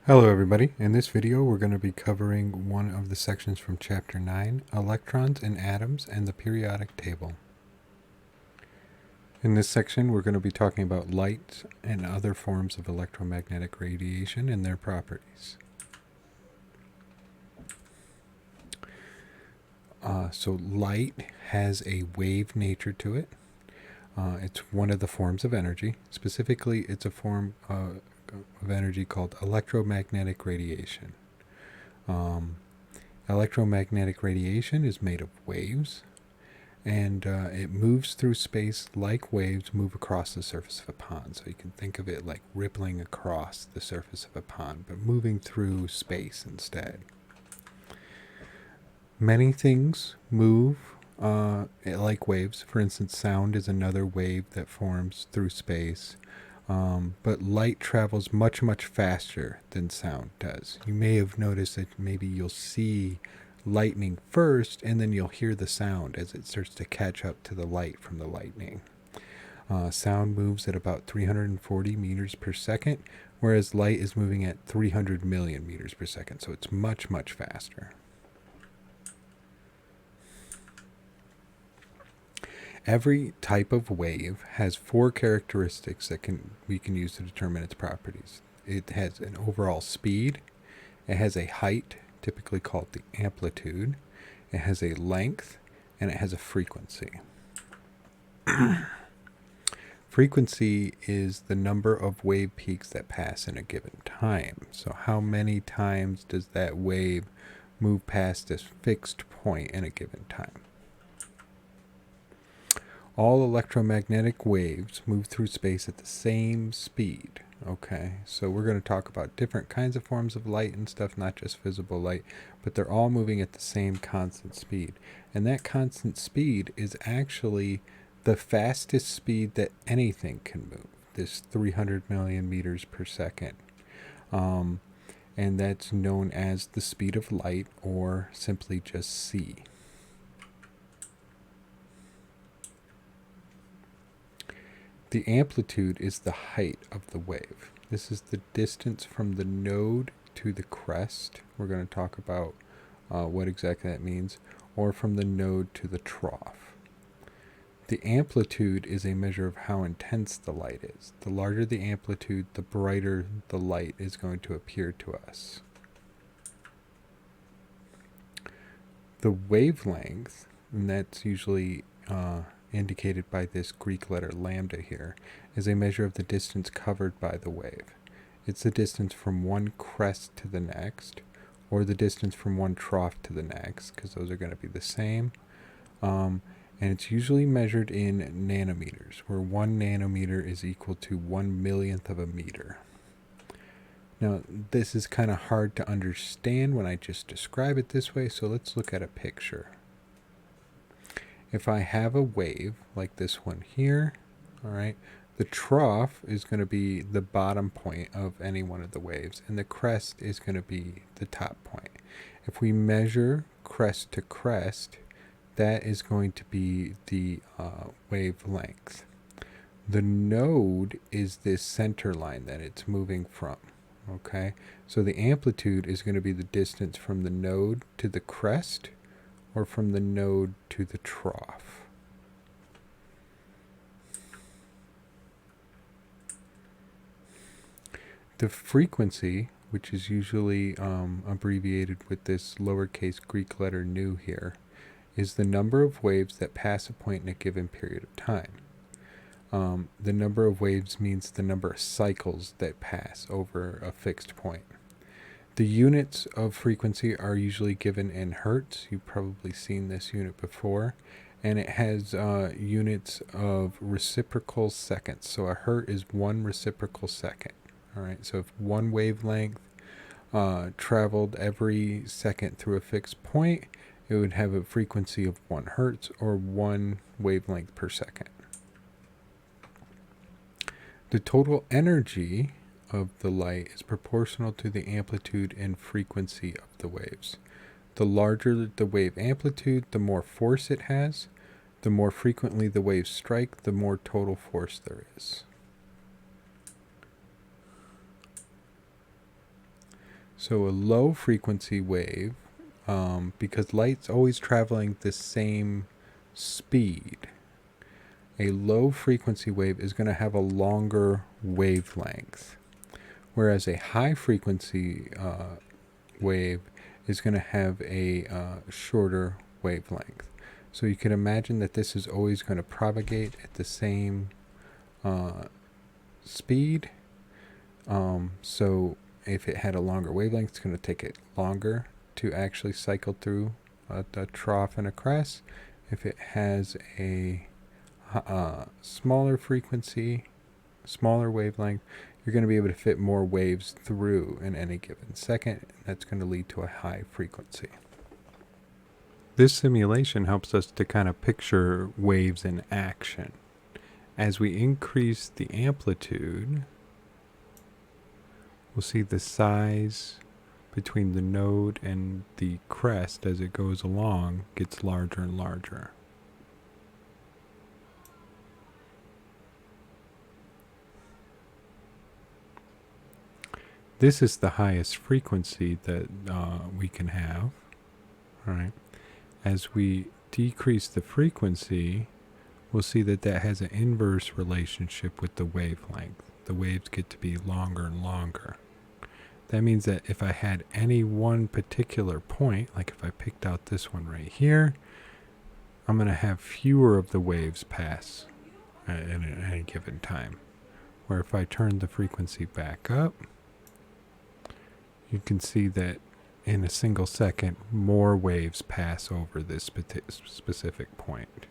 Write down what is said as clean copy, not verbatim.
Hello everybody. In this video we're going to be covering one of the sections from chapter 9, Electrons and Atoms and the Periodic Table. In this section we're going to be talking about light and other forms of electromagnetic radiation and their properties. So light has a wave nature to it. It's one of the forms of energy. Specifically, it's a form of energy called electromagnetic radiation. Electromagnetic radiation is made of waves, and it moves through space like waves move across the surface of a pond. So you can think of it like rippling across the surface of a pond, but moving through space instead. Many things move like waves. For instance, sound is another wave that forms through space. But light travels much, much faster than sound does. You may have noticed that maybe you'll see lightning first, and then you'll hear the sound as it starts to catch up to the light from the lightning. Sound moves at about 340 meters per second, whereas light is moving at 300 million meters per second, so it's much, much faster. Every type of wave has four characteristics that we can use to determine its properties. It has an overall speed, it has a height, typically called the amplitude, it has a length, and it has a frequency. Frequency is the number of wave peaks that pass in a given time. So how many times does that wave move past this fixed point in a given time? All electromagnetic waves move through space at the same speed. Okay, so we're going to talk about different kinds of forms of light and stuff, not just visible light, but they're all moving at the same constant speed. And that constant speed is actually the fastest speed that anything can move, this 300 million meters per second. And that's known as the speed of light, or simply just c. The amplitude is the height of the wave. This is the distance from the node to the crest. We're going to talk about what exactly that means, or from the node to the trough. The amplitude is a measure of how intense the light is. The larger the amplitude, the brighter the light is going to appear to us. The wavelength, and that's usually indicated by this Greek letter lambda here, is a measure of the distance covered by the wave. It's the distance from one crest to the next, or the distance from one trough to the next, because those are going to be the same. And it's usually measured in nanometers, where 1 nanometer is equal to 1/1,000,000th of a meter. Now, this is kind of hard to understand when I just describe it this way, so let's look at a picture. If I have a wave like this one here, all right, the trough is going to be the bottom point of any one of the waves, and the crest is going to be the top point. If we measure crest to crest, that is going to be the wavelength. The node is this center line that it's moving from. Okay, so the amplitude is going to be the distance from the node to the crest, or from the node to the trough. The frequency, which is usually abbreviated with this lowercase Greek letter nu here, is the number of waves that pass a point in a given period of time. The number of waves means the number of cycles that pass over a fixed point. The units of frequency are usually given in hertz. You've probably seen this unit before. And it has units of reciprocal seconds. So a hertz is 1 reciprocal second. All right, so if one wavelength traveled every second through a fixed point, it would have a frequency of 1 hertz, or 1 wavelength per second. The total energy of the light is proportional to the amplitude and frequency of the waves. The larger the wave amplitude, the more force it has. The more frequently the waves strike, the more total force there is. So a low frequency wave, because light's always traveling the same speed, a low frequency wave is going to have a longer wavelength, whereas a high frequency wave is going to have a shorter wavelength. So you can imagine that this is always going to propagate at the same speed. So if it had a longer wavelength, it's going to take it longer to actually cycle through a trough and a crest. If it has a smaller frequency, smaller wavelength, you're going to be able to fit more waves through in any given second. That's going to lead to a high frequency. This simulation helps us to kind of picture waves in action. As we increase the amplitude, we'll see the size between the node and the crest as it goes along gets larger and larger. This is the highest frequency that we can have. All right. As we decrease the frequency, we'll see that that has an inverse relationship with the wavelength. The waves get to be longer and longer. That means that if I had any one particular point, like if I picked out this one right here, I'm going to have fewer of the waves pass at any given time. Where if I turn the frequency back up, you can see that in a single second, more waves pass over this specific point.